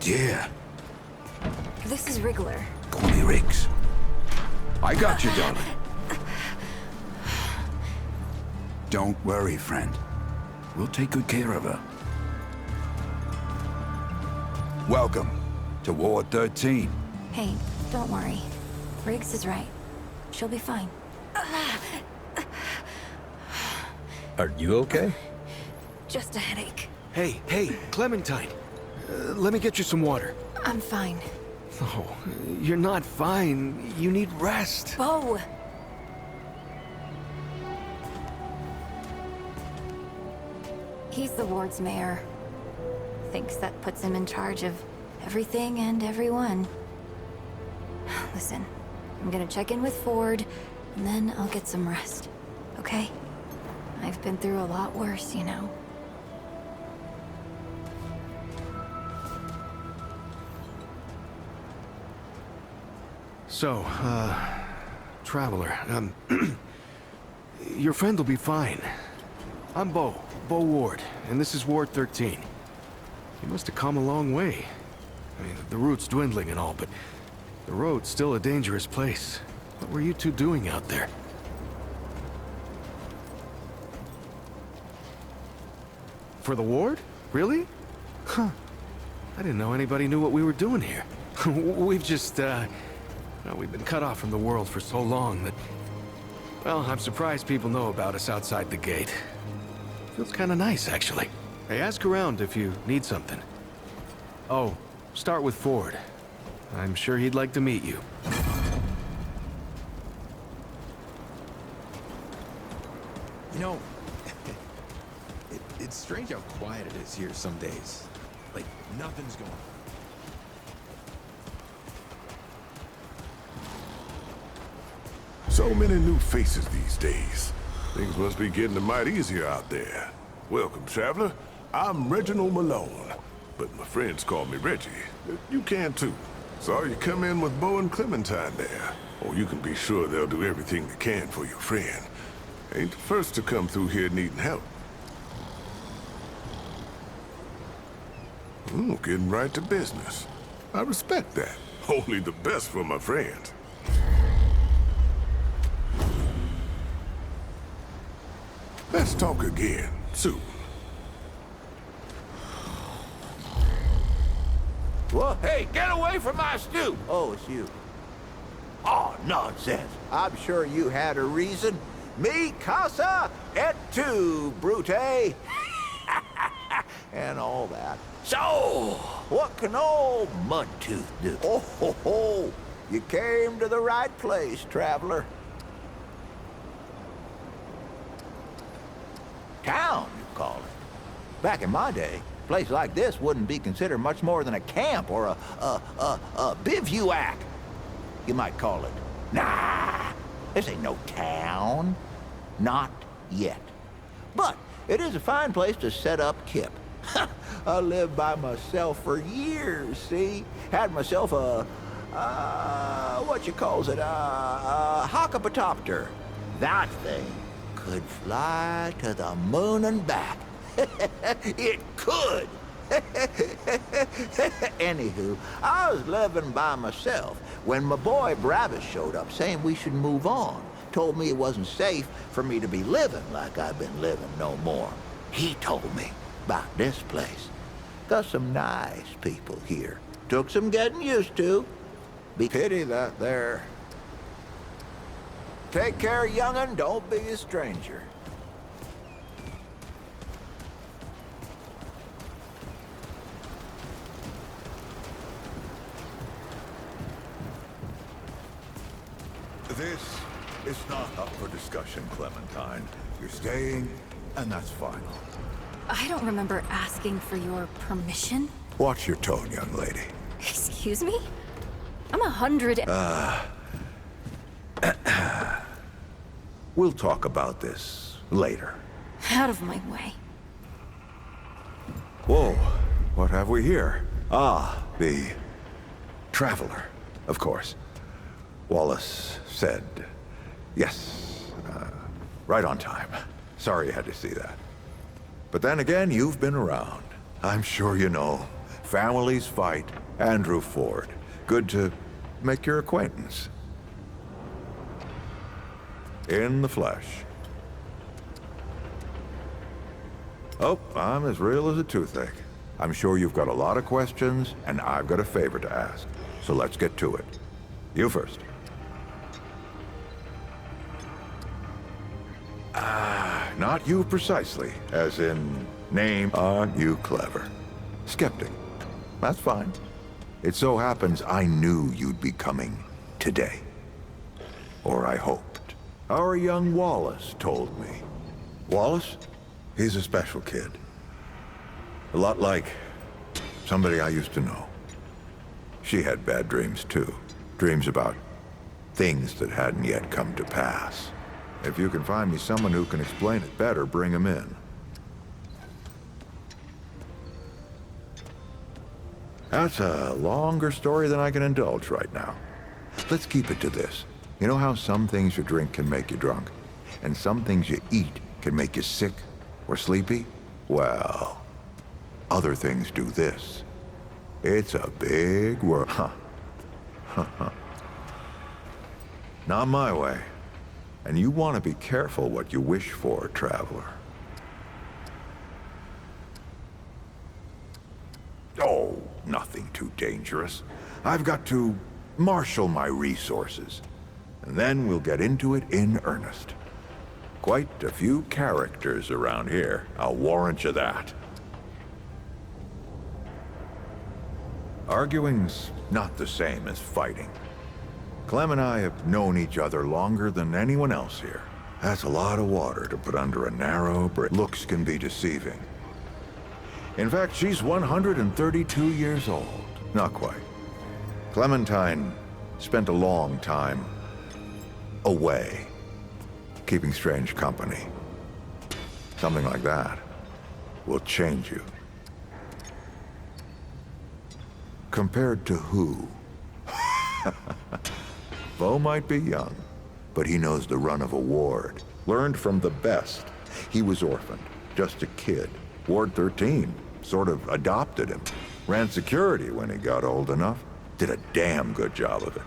dear. This is Wriggler. Call me Riggs. I got you, darling. Don't worry, friend. We'll take good care of her. Welcome to Ward 13. Hey, don't worry. Riggs is right. She'll be fine. Are you okay? Just a headache. Hey, Clementine. Let me get you some water. I'm fine. Oh, you're not fine. You need rest. Bo! He's the ward's mayor. Thinks that puts him in charge of everything and everyone. Listen, I'm gonna check in with Ford, and then I'll get some rest. Okay? I've been through a lot worse, you know. So, Traveler, your friend will be fine. I'm Bo Ward, and this is Ward 13. You must have come a long way. I mean, the route's dwindling and all, but the road's still a dangerous place. What were you two doing out there? For the ward? Really? Huh. I didn't know anybody knew what we were doing here. We've just, we've been cut off from the world for so long that... Well, I'm surprised people know about us outside the gate. Feels kinda nice, actually. Hey, ask around if you need something. Oh, start with Ford. I'm sure he'd like to meet you. You know, it's strange how quiet it is here some days. Like, nothing's going on. So many new faces these days. Things must be getting a mite easier out there. Welcome, traveler. I'm Reginald Malone, but my friends call me Reggie. You can too. Saw you come in with Bo and Clementine there. Oh, you can be sure they'll do everything they can for your friend. Ain't the first to come through here needing help. Getting right to business. I respect that. Only the best for my friends. Let's talk again, soon. Well, hey, get away from my stew! Oh, it's you. Oh, nonsense. I'm sure you had a reason. Mi casa et tu, Brute. And all that. So, what can old Mudtooth do? Oh, ho, ho. You came to the right place, traveler. Town, you call it. Back in my day, a place like this wouldn't be considered much more than a camp or a bivouac. You might call it. Nah, this ain't no town. Not yet. But it is a fine place to set up kip. I lived by myself for years, see? Had myself what you calls it, a hockapatopter. That thing could fly to the moon and back. It could. Anywho, I was living by myself when my boy Bravis showed up saying we should move on. Told me it wasn't safe for me to be living like I've been living no more. He told me about this place. Got some nice people here. Took some getting used to. Be pity that there. Take care, young'un. Don't be a stranger. This is not up for discussion, Clementine. You're staying, and that's final. I don't remember asking for your permission. Watch your tone, young lady. Excuse me? I'm 100. We'll talk about this later. Out of my way. Whoa, what have we here? Ah, the Traveler, of course. Wallace said yes, right on time. Sorry you had to see that. But then again, you've been around. I'm sure you know families fight. Andrew Ford. Good to make your acquaintance. In the flesh. Oh, I'm as real as a toothache. I'm sure you've got a lot of questions, and I've got a favor to ask. So let's get to it. You first. Not you precisely, as in name. Aren't you clever? Skeptic. That's fine. It so happens I knew you'd be coming today. Or I hoped. Our young Wallace told me. Wallace? He's a special kid. A lot like somebody I used to know. She had bad dreams too. Dreams about things that hadn't yet come to pass. If you can find me someone who can explain it better, bring him in. That's a longer story than I can indulge right now. Let's keep it to this. You know how some things you drink can make you drunk? And some things you eat can make you sick or sleepy? Well, other things do this. It's a big world. Not my way. And you want to be careful what you wish for, traveler. Oh, nothing too dangerous. I've got to marshal my resources. And then we'll get into it in earnest. Quite a few characters around here, I'll warrant you that. Arguing's not the same as fighting. Clem and I have known each other longer than anyone else here. That's a lot of water to put under a narrow bridge. Looks can be deceiving. In fact, she's 132 years old. Not quite. Clementine spent a long time away, keeping strange company. Something like that will change you. Compared to who? Bo might be young, but he knows the run of a ward. Learned from the best. He was orphaned, just a kid. Ward 13 sort of adopted him. Ran security when he got old enough. Did a damn good job of it.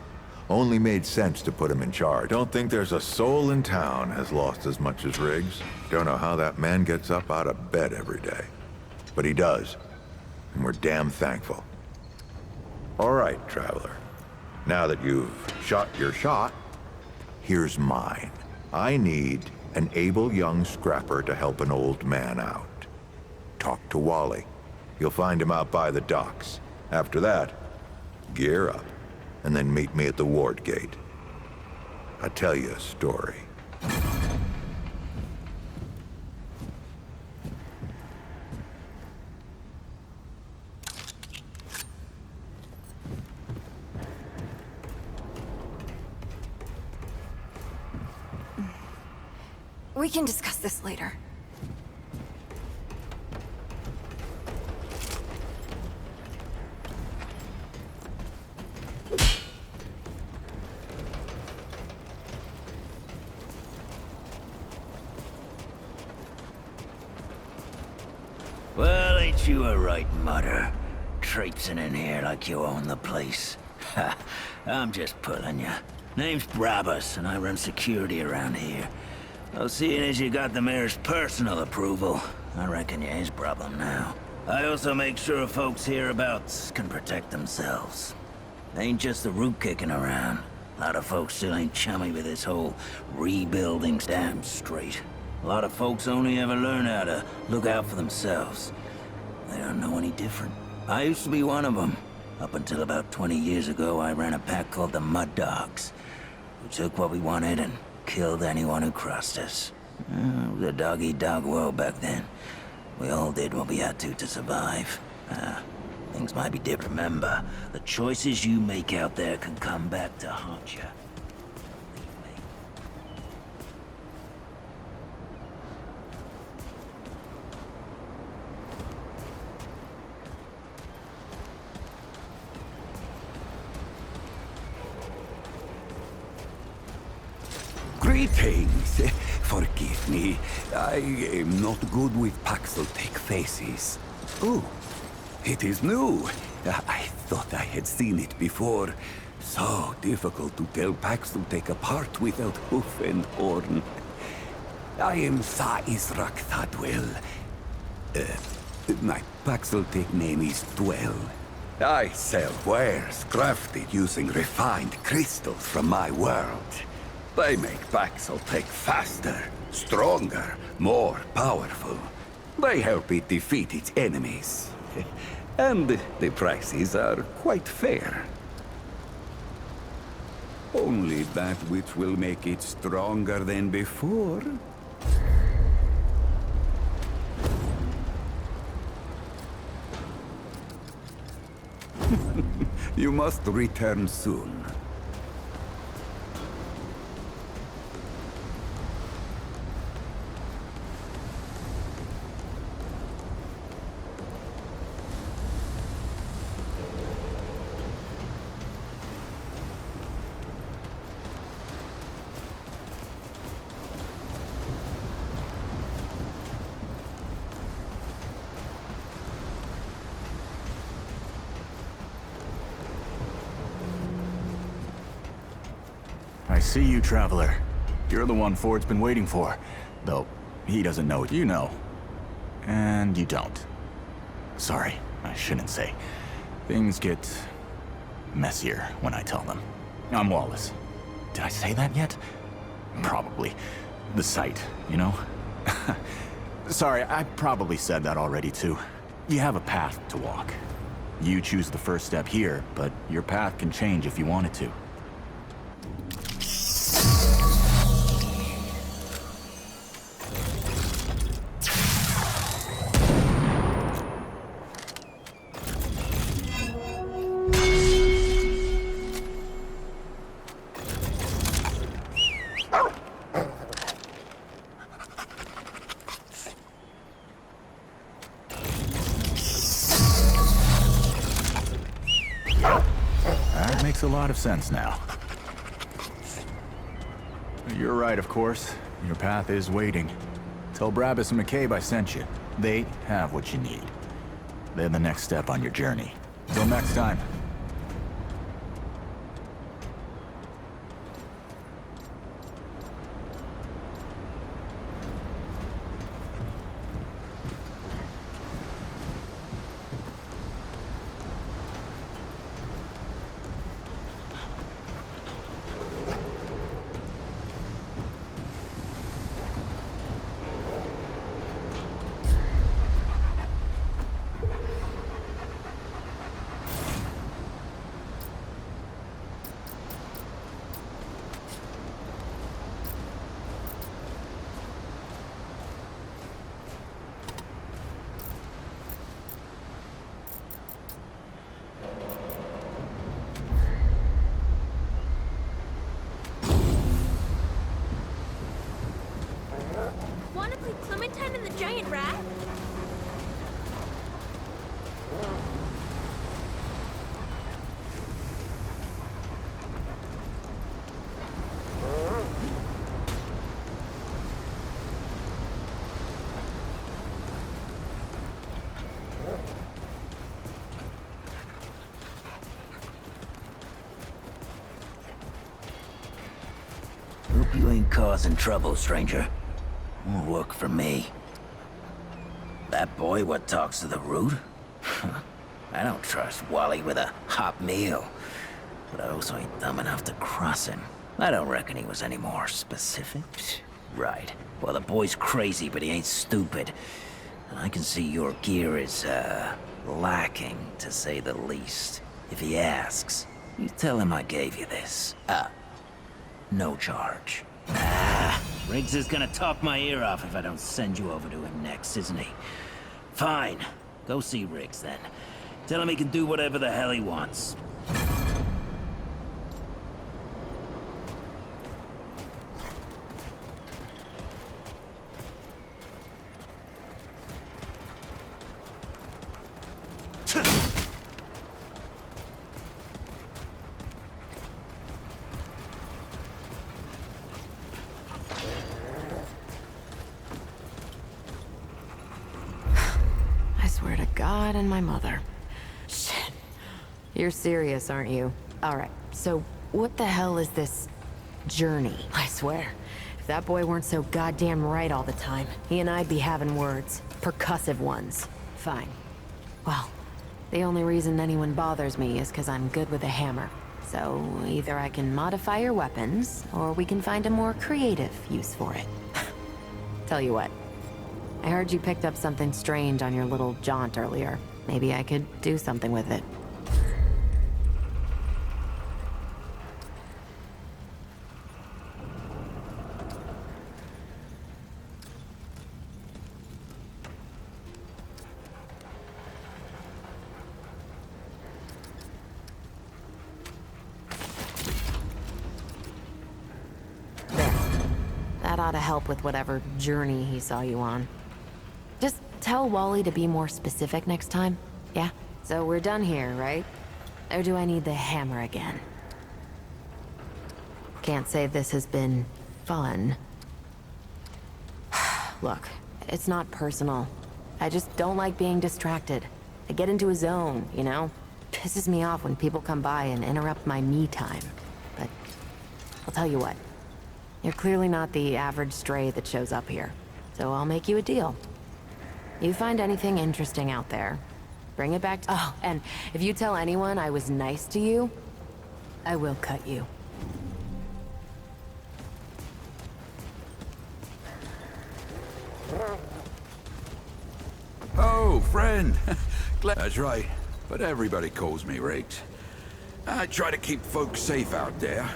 Only made sense to put him in charge. Don't think there's a soul in town has lost as much as Riggs. Don't know how that man gets up out of bed every day. But he does. And we're damn thankful. All right, traveler. Now that you've shot your shot, here's mine. I need an able young scrapper to help an old man out. Talk to Wally. You'll find him out by the docks. After that, gear up, and then meet me at the ward gate. I'll tell you a story. We can discuss this later. Well, ain't you a right mutter? Traipsing in here like you own the place. Ha, I'm just pulling ya. Name's Brabus, and I run security around here. Well, seeing as you got the mayor's personal approval, I reckon you his problem now. I also make sure folks hereabouts can protect themselves. Ain't just the root kicking around. A lot of folks still ain't chummy with this whole rebuilding damn straight. A lot of folks only ever learn how to look out for themselves. They don't know any different. I used to be one of them. Up until about 20 years ago, I ran a pack called the Mud Dogs. We took what we wanted and killed anyone who crossed us. It was a dog-eat-dog world back then. We all did what we had to survive. Things might be different. Remember, the choices you make out there can come back to haunt you. Greetings. Forgive me. I am not good with Paxel-Tech faces. Ooh, It is new. I thought I had seen it before. So difficult to tell packs to take apart without hoof and horn. I am Tha Israk Thadwell. My Paxeltech name is Dwell. I sell wares crafted using refined crystals from my world. They make Paxeltech faster, stronger, more powerful. They help it defeat its enemies. And the prices are quite fair. Only that which will make it stronger than before. You must return soon. I see you, Traveler. You're the one Ford's been waiting for. Though, he doesn't know what you know. And you don't. Sorry, I shouldn't say. Things get messier when I tell them. I'm Wallace. Did I say that yet? Probably. The site, you know? Sorry, I probably said that already too. You have a path to walk. You choose the first step here, but your path can change if you want it to. That makes a lot of sense now. You're right, of course. Your path is waiting. Tell Brabus and McCabe I sent you. They have what you need. They're the next step on your journey. Till next time. Wanna play Clementine and the Giant Rat? Hope you ain't causing trouble, stranger. Won't work for me. That boy what talks to the root? I don't trust Wally with a hot meal. But I also ain't dumb enough to cross him. I don't reckon he was any more specific. Right. Well, the boy's crazy, but he ain't stupid. And I can see your gear is, lacking, to say the least. If he asks, you tell him I gave you this. No charge. Riggs is gonna talk my ear off if I don't send you over to him next, isn't he? Fine. Go see Riggs, then. Tell him he can do whatever the hell he wants. I swear to God and my mother. You're serious, aren't you? Alright, so what the hell is this journey? I swear, if that boy weren't so goddamn right all the time, he and I'd be having words. Percussive ones. Fine. Well, the only reason anyone bothers me is because I'm good with a hammer. So either I can modify your weapons, or we can find a more creative use for it. Tell you what, I heard you picked up something strange on your little jaunt earlier. Maybe I could do something with it. That ought to help with whatever journey he saw you on. Just tell Wally to be more specific next time, yeah? So we're done here, right? Or do I need the hammer again? Can't say this has been fun. Look, it's not personal. I just don't like being distracted. I get into a zone, you know? Pisses me off when people come by and interrupt my me time. But I'll tell you what. You're clearly not the average stray that shows up here. So I'll make you a deal. You find anything interesting out there, bring it back to— Oh, and if you tell anyone I was nice to you, I will cut you. Oh, friend. That's right. But everybody calls me Riggs. I try to keep folks safe out there.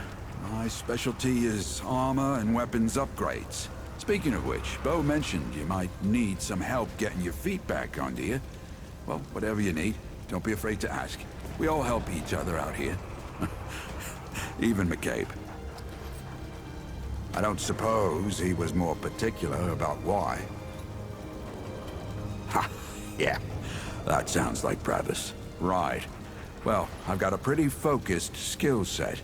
My specialty is armor and weapons upgrades. Speaking of which, Bo mentioned you might need some help getting your feet back under you. Well, whatever you need, don't be afraid to ask. We all help each other out here. Even McCabe. I don't suppose he was more particular about why. Ha! Yeah, that sounds like Travis. Right. Well, I've got a pretty focused skill set.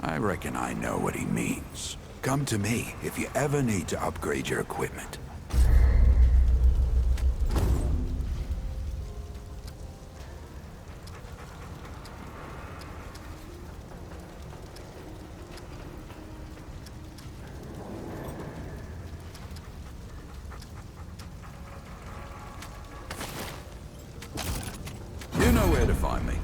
I reckon I know what he means. Come to me if you ever need to upgrade your equipment. You know where to find me.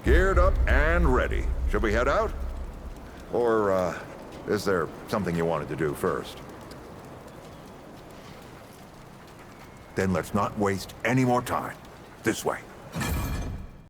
Geared up and ready. Should we head out? Or, is there something you wanted to do first? Then let's not waste any more time. This way.